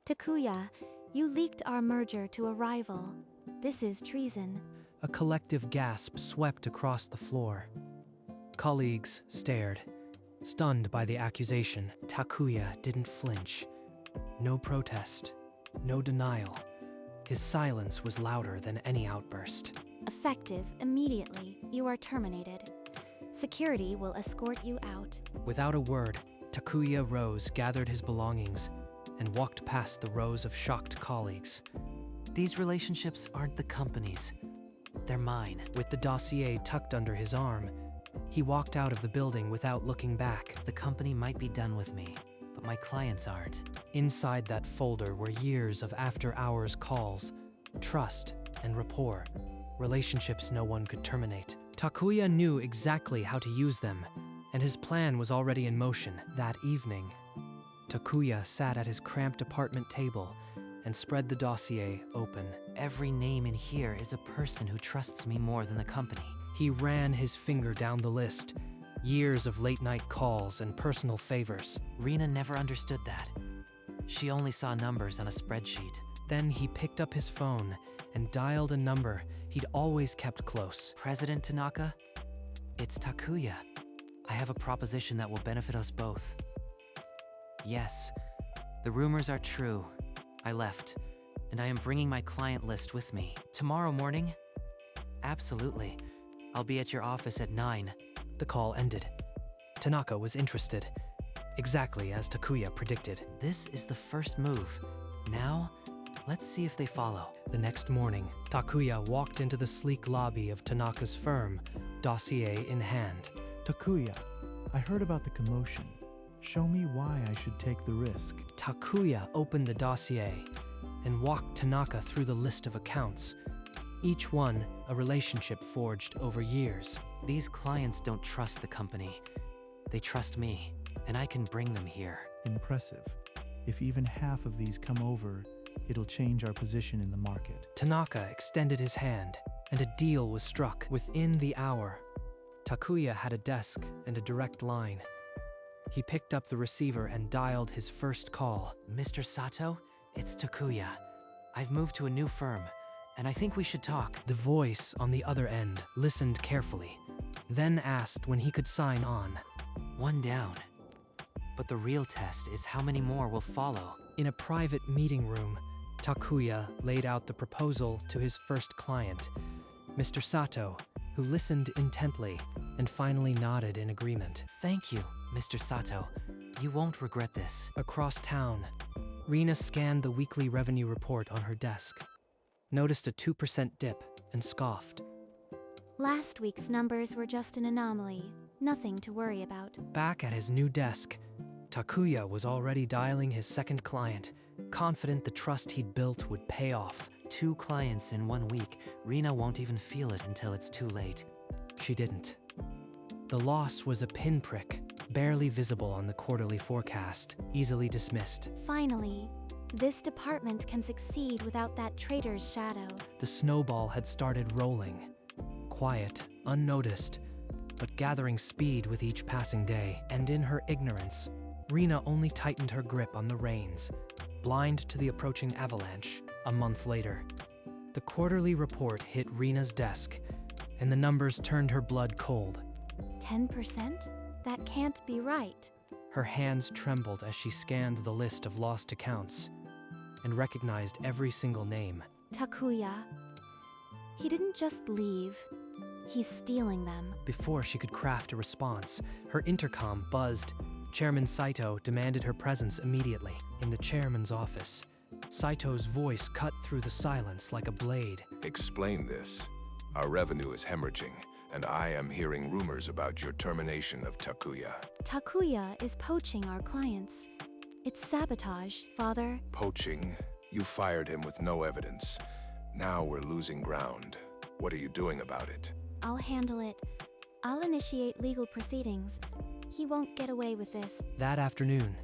Takuya, you leaked our merger to a rival. This is treason. A collective gasp swept across the floor. Colleagues stared, stunned by the accusation. Takuya didn't flinch. No protest, no denial. His silence was louder than any outburst. Effective immediately. You are terminated. Security will escort you out. Without a word, Takuya rose, gathered his belongings, and walked past the rows of shocked colleagues. These relationships aren't the company's. They're mine. With the dossier tucked under his arm, he walked out of the building without looking back. The company might be done with me, but my clients aren't. Inside that folder were years of after-hours calls, trust, and rapport, relationships no one could terminate. Takuya knew exactly how to use them, and his plan was already in motion. That evening, Takuya sat at his cramped apartment table and spread the dossier open. Every name in here is a person who trusts me more than the company. He ran his finger down the list, years of late-night calls and personal favors. Rina never understood that. She only saw numbers on a spreadsheet. Then he picked up his phone and dialed a number he'd always kept close. President Tanaka? It's Takuya. I have a proposition that will benefit us both. Yes, the rumors are true. I left, and I am bringing my client list with me. Tomorrow morning? Absolutely. I'll be at your office at 9. The call ended. Tanaka was interested, exactly as Takuya predicted. This is the first move. Now, let's see if they follow. The next morning, Takuya walked into the sleek lobby of Tanaka's firm, dossier in hand. Takuya, I heard about the commotion. Show me why I should take the risk. Takuya opened the dossier and walked Tanaka through the list of accounts, each one a relationship forged over years. These clients don't trust the company. They trust me, and I can bring them here. Impressive. If even half of these come over, it'll change our position in the market. Tanaka extended his hand, and a deal was struck. Within the hour, Takuya had a desk and a direct line. He picked up the receiver and dialed his first call. Mr. Sato, it's Takuya. I've moved to a new firm, and I think we should talk. The voice on the other end listened carefully, then asked when he could sign on. One down. But the real test is how many more will follow. In a private meeting room, Takuya laid out the proposal to his first client, Mr. Sato, who listened intently and finally nodded in agreement. Thank you, Mr. Sato. You won't regret this. Across town, Rina scanned the weekly revenue report on her desk, noticed a 2% dip, and scoffed. Last week's numbers were just an anomaly. Nothing to worry about. Back at his new desk, Takuya was already dialing his second client, confident the trust he'd built would pay off. 2 clients in 1 week. Rina won't even feel it until it's too late. She didn't. The loss was a pinprick, barely visible on the quarterly forecast, easily dismissed. Finally, this department can succeed without that traitor's shadow. The snowball had started rolling, quiet, unnoticed, but gathering speed with each passing day. And in her ignorance, Rina only tightened her grip on the reins, blind to the approaching avalanche. A month later, the quarterly report hit Rina's desk, and the numbers turned her blood cold. 10%? That can't be right. Her hands trembled as she scanned the list of lost accounts and recognized every single name. Takuya. He didn't just leave. He's stealing them. Before she could craft a response, her intercom buzzed. Chairman Saito demanded her presence immediately. In the chairman's office, Saito's voice cut through the silence like a blade. Explain this. Our revenue is hemorrhaging, and I am hearing rumors about your termination of Takuya. Takuya is poaching our clients. It's sabotage, Father. Poaching? You fired him with no evidence. Now we're losing ground. What are you doing about it? I'll handle it. I'll initiate legal proceedings. He won't get away with this. That afternoon,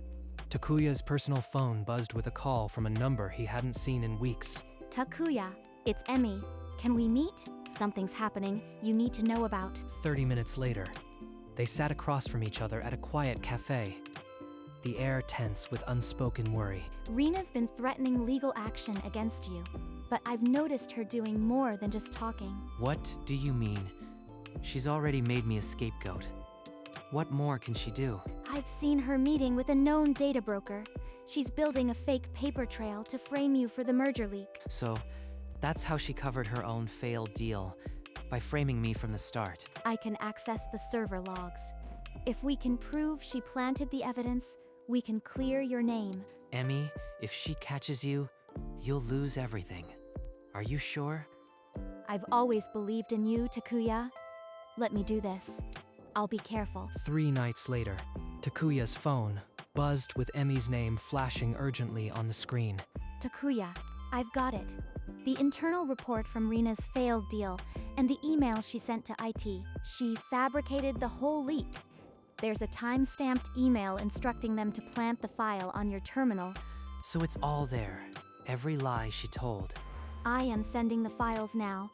Takuya's personal phone buzzed with a call from a number he hadn't seen in weeks. Takuya, it's Emmy. Can we meet? Something's happening you need to know about. 30 minutes later, they sat across from each other at a quiet cafe. the air tense with unspoken worry. Rena's been threatening legal action against you, but I've noticed her doing more than just talking. What do you mean? She's already made me a scapegoat. What more can she do? I've seen her meeting with a known data broker. She's building a fake paper trail to frame you for the merger leak. So, that's how she covered her own failed deal, by framing me from the start. I can access the server logs. If we can prove she planted the evidence, we can clear your name. Emmy, if she catches you, you'll lose everything. Are you sure? I've always believed in you, Takuya. Let me do this. I'll be careful. 3 nights later, Takuya's phone buzzed with Emmy's name flashing urgently on the screen. Takuya, I've got it. The internal report from Rena's failed deal and the email she sent to IT. She fabricated the whole leak. There's a time-stamped email instructing them to plant the file on your terminal. So it's all there. Every lie she told. I am sending the files now.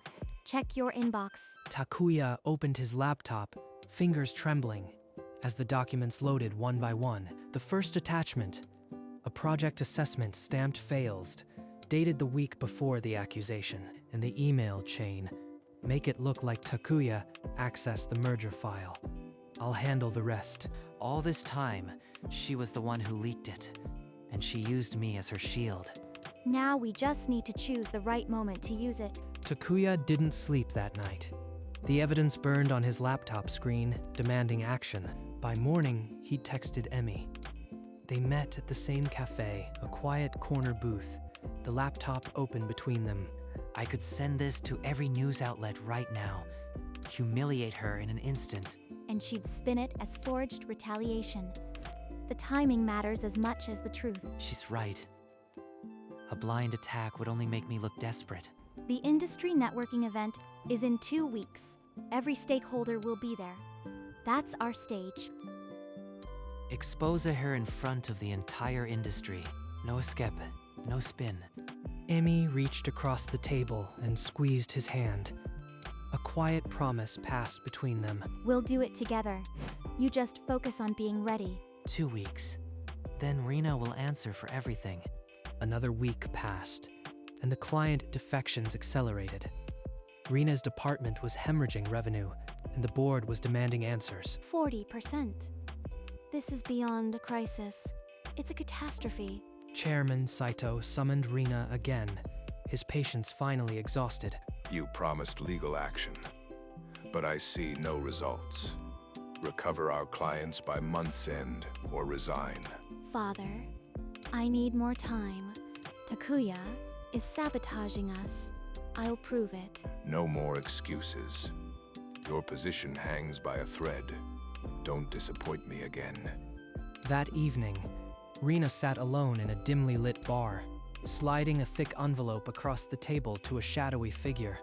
Check your inbox. Takuya opened his laptop, fingers trembling, as the documents loaded one by one. The first attachment, a project assessment stamped fails, dated the week before the accusation, and the email chain make it look like Takuya accessed the merger file. I'll handle the rest. All this time, she was the one who leaked it, and she used me as her shield. Now we just need to choose the right moment to use it. Takuya didn't sleep that night. The evidence burned on his laptop screen, demanding action. By morning, he texted Emmy. They met at the same cafe, a quiet corner booth, the laptop open between them. I could send this to every news outlet right now. Humiliate her in an instant. And she'd spin it as forged retaliation. The timing matters as much as the truth. She's right. A blind attack would only make me look desperate. The industry networking event is in 2 weeks. Every stakeholder will be there. That's our stage. Expose her in front of the entire industry. No escape, no spin. Emmy reached across the table and squeezed his hand. A quiet promise passed between them. We'll do it together. You just focus on being ready. 2 weeks. Then Rena will answer for everything. Another week passed, and the client defections accelerated. Rena's department was hemorrhaging revenue, and the board was demanding answers. 40%. This is beyond a crisis. It's a catastrophe. Chairman Saito summoned Rena again, his patience finally exhausted. You promised legal action, but I see no results. Recover our clients by month's end or resign. Father, I need more time. Takuya is sabotaging us. I'll prove it. No more excuses. Your position hangs by a thread. Don't disappoint me again. That evening, Rena sat alone in a dimly lit bar, sliding a thick envelope across the table to a shadowy figure.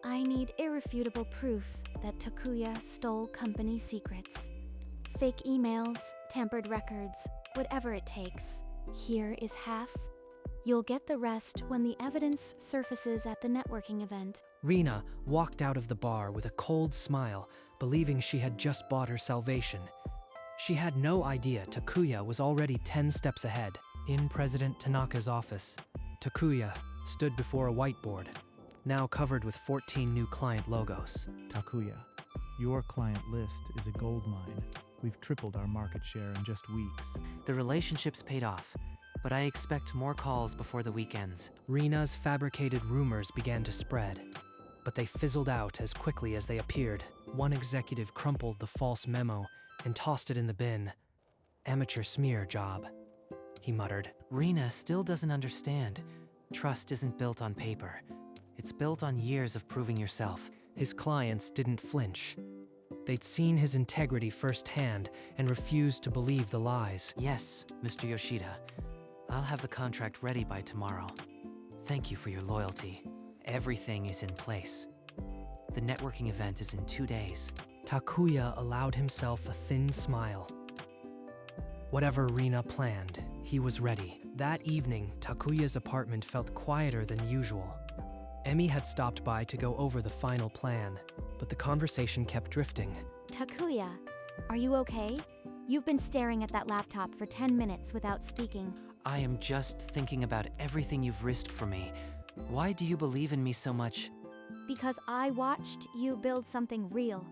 I need irrefutable proof that Takuya stole company secrets. Fake emails, tampered records, whatever it takes. Here is half. You'll get the rest when the evidence surfaces at the networking event. Rena walked out of the bar with a cold smile, believing she had just bought her salvation. She had no idea Takuya was already 10 steps ahead. In President Tanaka's office, Takuya stood before a whiteboard, now covered with 14 new client logos. Takuya, your client list is a gold mine. We've tripled our market share in just weeks. The relationship's paid off, but I expect more calls before the weekends. Rena's fabricated rumors began to spread, but they fizzled out as quickly as they appeared. One executive crumpled the false memo and tossed it in the bin. Amateur smear job, he muttered. Rena still doesn't understand. Trust isn't built on paper. It's built on years of proving yourself. His clients didn't flinch. They'd seen his integrity firsthand and refused to believe the lies. Yes, Mr. Yoshida. I'll have the contract ready by tomorrow. Thank you for your loyalty. Everything is in place. The networking event is in 2 days. Takuya allowed himself a thin smile. Whatever Rena planned, he was ready. That evening, Takuya's apartment felt quieter than usual. Emmy had stopped by to go over the final plan, but the conversation kept drifting. Takuya, are you okay? You've been staring at that laptop for 10 minutes without speaking. I am just thinking about everything you've risked for me. Why do you believe in me so much? Because I watched you build something real.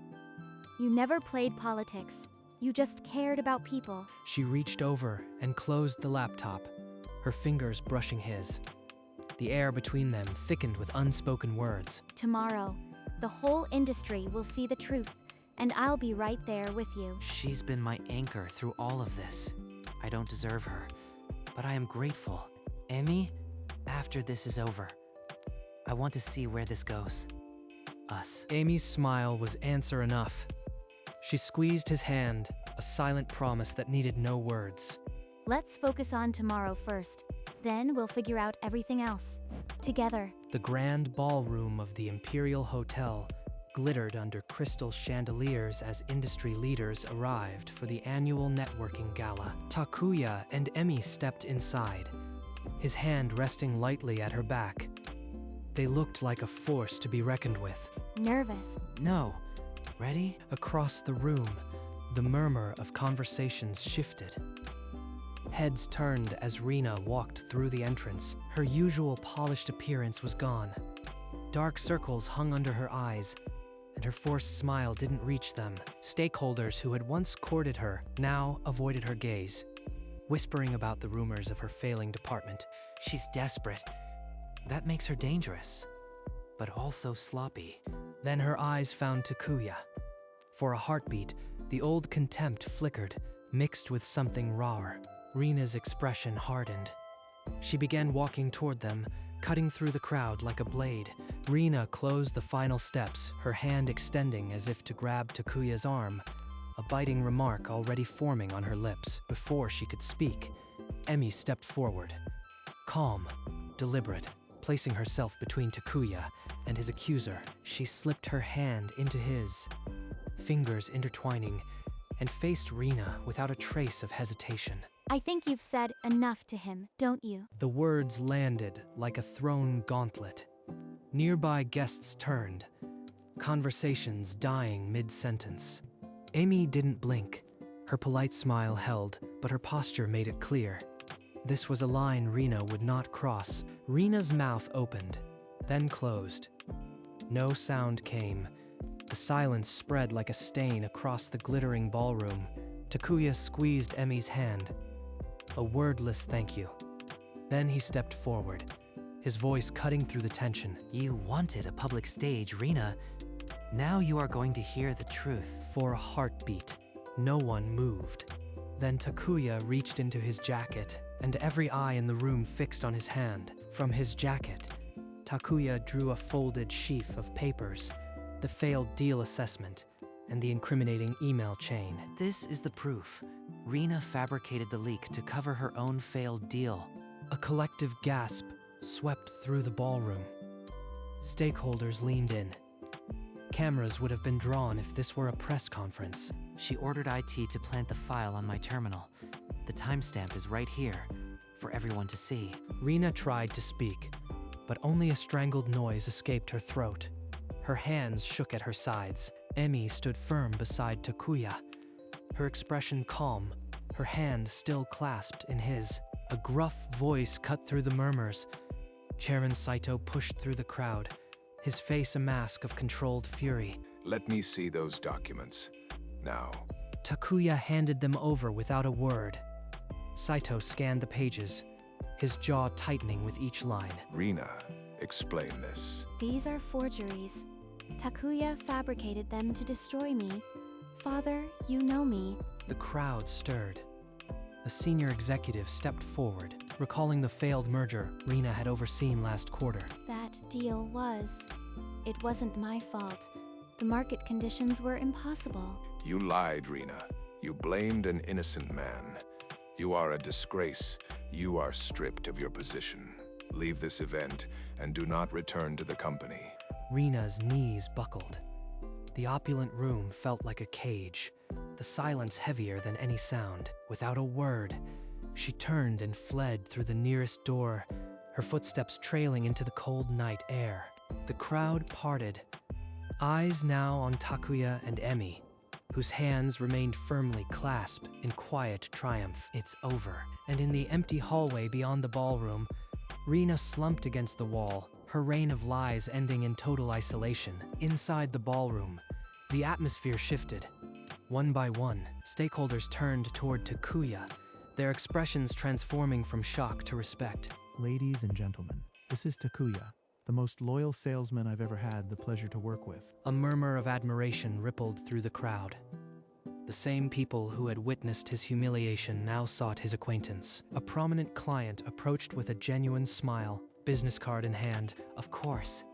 You never played politics. You just cared about people. She reached over and closed the laptop, her fingers brushing his. The air between them thickened with unspoken words. Tomorrow, the whole industry will see the truth, and I'll be right there with you. She's been my anchor through all of this. I don't deserve her, but I am grateful. Emmy, after this is over, I want to see where this goes. Us. Amy's smile was answer enough. She squeezed his hand, a silent promise that needed no words. Let's focus on tomorrow first. Then we'll figure out everything else. Together. The grand ballroom of the Imperial Hotel glittered under crystal chandeliers as industry leaders arrived for the annual networking gala. Takuya and Emmy stepped inside, his hand resting lightly at her back. They looked like a force to be reckoned with. Nervous. No. Ready? Across the room, the murmur of conversations shifted. Heads turned as Rena walked through the entrance. Her usual polished appearance was gone. Dark circles hung under her eyes, and her forced smile didn't reach them. Stakeholders who had once courted her now avoided her gaze, whispering about the rumors of her failing department. She's desperate. That makes her dangerous, but also sloppy. Then her eyes found Takuya. For a heartbeat, the old contempt flickered, mixed with something rawer. Rena's expression hardened. She began walking toward them, cutting through the crowd like a blade. Rena closed the final steps, her hand extending as if to grab Takuya's arm, a biting remark already forming on her lips. Before she could speak, Emmy stepped forward, calm, deliberate. Placing herself between Takuya and his accuser, she slipped her hand into his, fingers intertwining, and faced Rena without a trace of hesitation. I think you've said enough to him, don't you? The words landed like a thrown gauntlet. Nearby guests turned, conversations dying mid-sentence. Amy didn't blink. Her polite smile held, but her posture made it clear. This was a line Rena would not cross. Rena's mouth opened, then closed. No sound came. The silence spread like a stain across the glittering ballroom. Takuya squeezed Emmy's hand. A wordless thank you. Then he stepped forward, his voice cutting through the tension. You wanted a public stage, Rena. Now you are going to hear the truth. For a heartbeat, no one moved. Then Takuya reached into his jacket, and every eye in the room fixed on his hand. From his jacket, Takuya drew a folded sheaf of papers, the failed deal assessment, and the incriminating email chain. This is the proof. Rena fabricated the leak to cover her own failed deal. A collective gasp swept through the ballroom. Stakeholders leaned in. Cameras would have been drawn if this were a press conference. She ordered IT to plant the file on my terminal. The timestamp is right here, for everyone to see. Rena tried to speak, but only a strangled noise escaped her throat. Her hands shook at her sides. Emmy stood firm beside Takuya, her expression calm, her hand still clasped in his. A gruff voice cut through the murmurs. Chairman Saito pushed through the crowd, his face a mask of controlled fury. Let me see those documents. Now. Takuya handed them over without a word. Saito scanned the pages, his jaw tightening with each line. Rena, explain this. These are forgeries. Takuya fabricated them to destroy me. Father, you know me. The crowd stirred. A senior executive stepped forward, recalling the failed merger Rena had overseen last quarter. That deal was. It wasn't my fault. The market conditions were impossible. You lied, Rena. You blamed an innocent man. You are a disgrace. You are stripped of your position. Leave this event and do not return to the company. Rena's knees buckled. The opulent room felt like a cage, the silence heavier than any sound. Without a word, she turned and fled through the nearest door, her footsteps trailing into the cold night air. The crowd parted, eyes now on Takuya and Emmy, whose hands remained firmly clasped in quiet triumph. It's over. And in the empty hallway beyond the ballroom, Rena slumped against the wall, her reign of lies ending in total isolation. Inside the ballroom, the atmosphere shifted. One by one, stakeholders turned toward Takuya, their expressions transforming from shock to respect. Ladies and gentlemen, this is Takuya, the most loyal salesman I've ever had the pleasure to work with. A murmur of admiration rippled through the crowd. The same people who had witnessed his humiliation now sought his acquaintance. A prominent client approached with a genuine smile, business card in hand. Of course.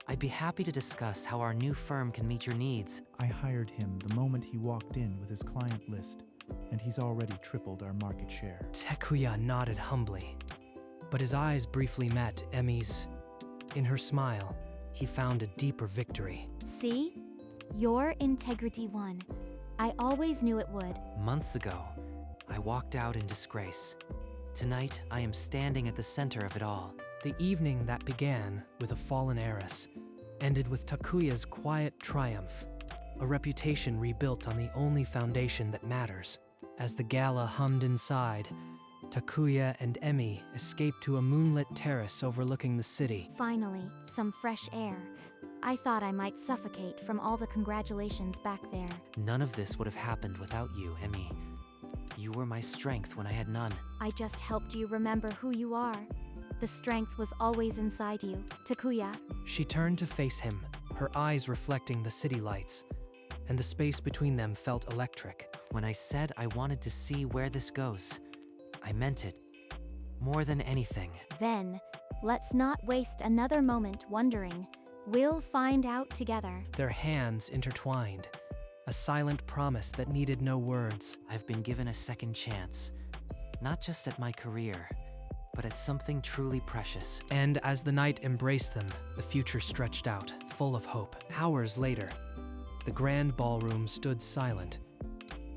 I'd be happy to discuss how our new firm can meet your needs. I hired him the moment he walked in with his client list, and he's already tripled our market share. Takuya nodded humbly, but his eyes briefly met Emi's. In her smile, he found a deeper victory. See? Your integrity won. I always knew it would. Months ago, I walked out in disgrace. Tonight, I am standing at the center of it all. The evening that began with a fallen heiress ended with Takuya's quiet triumph, a reputation rebuilt on the only foundation that matters. As the gala hummed inside, Takuya and Emi escaped to a moonlit terrace overlooking the city. Finally, some fresh air. I thought I might suffocate from all the congratulations back there. None of this would have happened without you, Emi. You were my strength when I had none. I just helped you remember who you are. The strength was always inside you, Takuya. She turned to face him, her eyes reflecting the city lights, and the space between them felt electric. When I said I wanted to see where this goes, I meant it. More than anything. Then, let's not waste another moment wondering. We'll find out together. Their hands intertwined, a silent promise that needed no words. I've been given a second chance, not just at my career, but at something truly precious. And as the night embraced them, the future stretched out, full of hope. Hours later, the grand ballroom stood silent.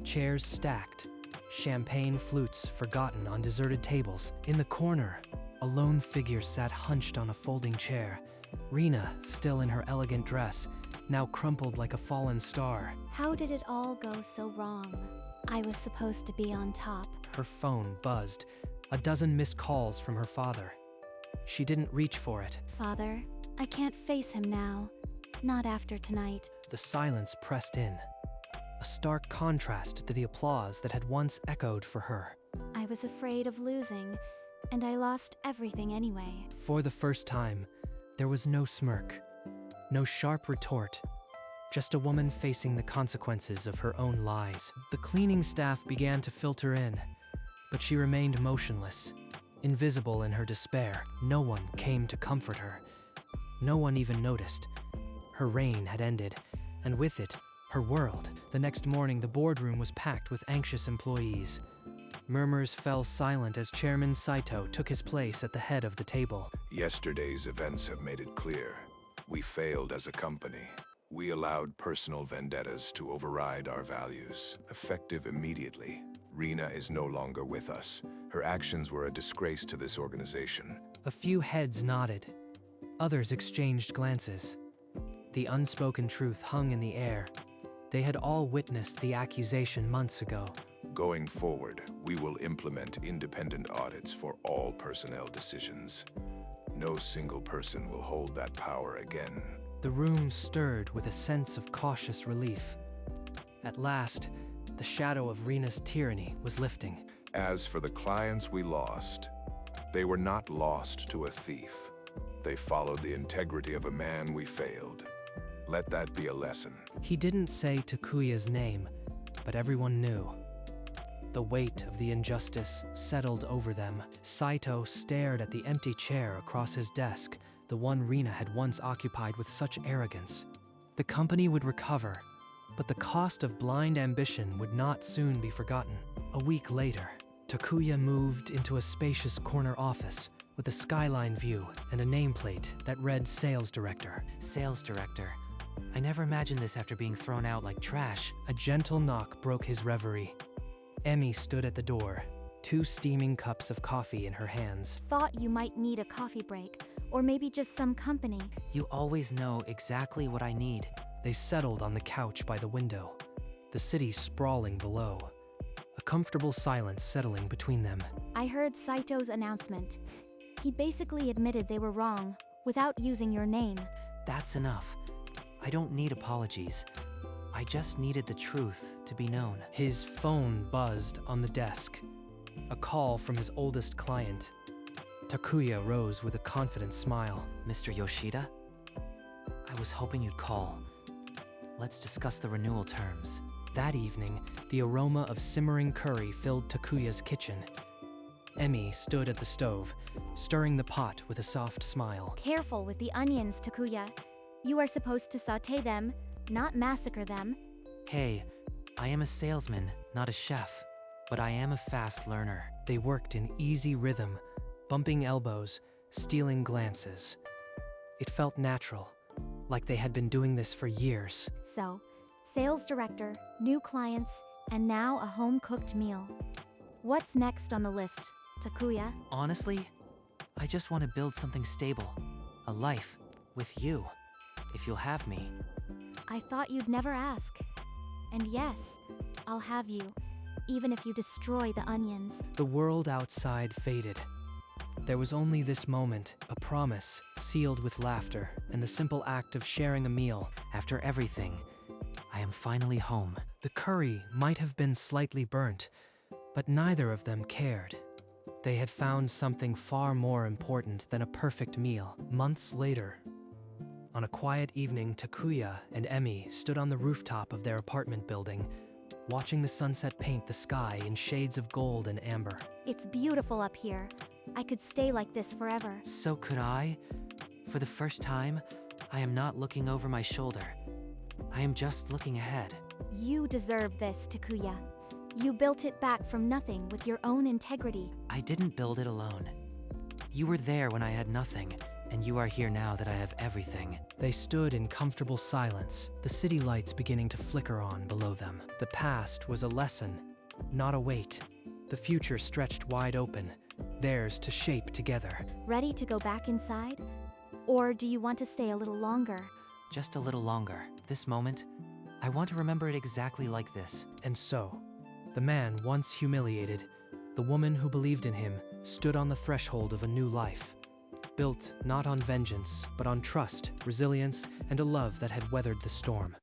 Chairs stacked, champagne flutes forgotten on deserted tables. In the corner, a lone figure sat hunched on a folding chair. Rena, still in her elegant dress, now crumpled like a fallen star. How did it all go so wrong? I was supposed to be on top. Her phone buzzed, a dozen missed calls from her father. She didn't reach for it. Father, I can't face him now. Not after tonight. The silence pressed in, a stark contrast to the applause that had once echoed for her. I was afraid of losing, and I lost everything anyway. For the first time, there was no smirk, no sharp retort, just a woman facing the consequences of her own lies. The cleaning staff began to filter in, but she remained motionless, invisible in her despair. No one came to comfort her. No one even noticed. Her reign had ended, and with it, her world. The next morning, the boardroom was packed with anxious employees. Murmurs fell silent as Chairman Saito took his place at the head of the table. Yesterday's events have made it clear. We failed as a company. We allowed personal vendettas to override our values. Effective immediately, Rena is no longer with us. Her actions were a disgrace to this organization. A few heads nodded. Others exchanged glances. The unspoken truth hung in the air. They had all witnessed the accusation months ago. Going forward, we will implement independent audits for all personnel decisions. No single person will hold that power again. The room stirred with a sense of cautious relief. At last, the shadow of Rena's tyranny was lifting. As for the clients we lost, they were not lost to a thief. They followed the integrity of a man we failed. Let that be a lesson. He didn't say Takuya's name, but everyone knew. The weight of the injustice settled over them. Saito stared at the empty chair across his desk, the one Rena had once occupied with such arrogance. The company would recover, but the cost of blind ambition would not soon be forgotten. A week later, Takuya moved into a spacious corner office with a skyline view and a nameplate that read Sales Director. Sales Director. I never imagined this after being thrown out like trash. A gentle knock broke his reverie. Emi stood at the door, 2 steaming cups of coffee in her hands. Thought you might need a coffee break, or maybe just some company. You always know exactly what I need. They settled on the couch by the window, the city sprawling below, a comfortable silence settling between them. I heard Saito's announcement. He basically admitted they were wrong, without using your name. That's enough. I don't need apologies. I just needed the truth to be known. His phone buzzed on the desk. A call from his oldest client. Takuya rose with a confident smile. Mr. Yoshida? I was hoping you'd call. Let's discuss the renewal terms. That evening, the aroma of simmering curry filled Takuya's kitchen. Emi stood at the stove, stirring the pot with a soft smile. Careful with the onions, Takuya. You are supposed to saute them, not massacre them. Hey, I am a salesman, not a chef, but I am a fast learner. They worked in easy rhythm, bumping elbows, stealing glances. It felt natural, like they had been doing this for years. So, sales director, new clients, and now a home-cooked meal. What's next on the list, Takuya? Honestly, I just want to build something stable. A life with you, if you'll have me. I thought you'd never ask. And yes, I'll have you, even if you destroy the onions. The world outside faded. There was only this moment, a promise, sealed with laughter, and the simple act of sharing a meal. After everything, I am finally home. The curry might have been slightly burnt, but neither of them cared. They had found something far more important than a perfect meal. Months later, on a quiet evening, Takuya and Emi stood on the rooftop of their apartment building, watching the sunset paint the sky in shades of gold and amber. It's beautiful up here. I could stay like this forever. So could I. For the first time, I am not looking over my shoulder. I am just looking ahead. You deserve this, Takuya. You built it back from nothing with your own integrity. I didn't build it alone. You were there when I had nothing, and you are here now that I have everything. They stood in comfortable silence, the city lights beginning to flicker on below them. The past was a lesson, not a weight. The future stretched wide open, theirs to shape together. Ready to go back inside? Or do you want to stay a little longer? Just a little longer. This moment, I want to remember it exactly like this. And so, the man once humiliated, the woman who believed in him, stood on the threshold of a new life. Built not on vengeance, but on trust, resilience, and a love that had weathered the storm.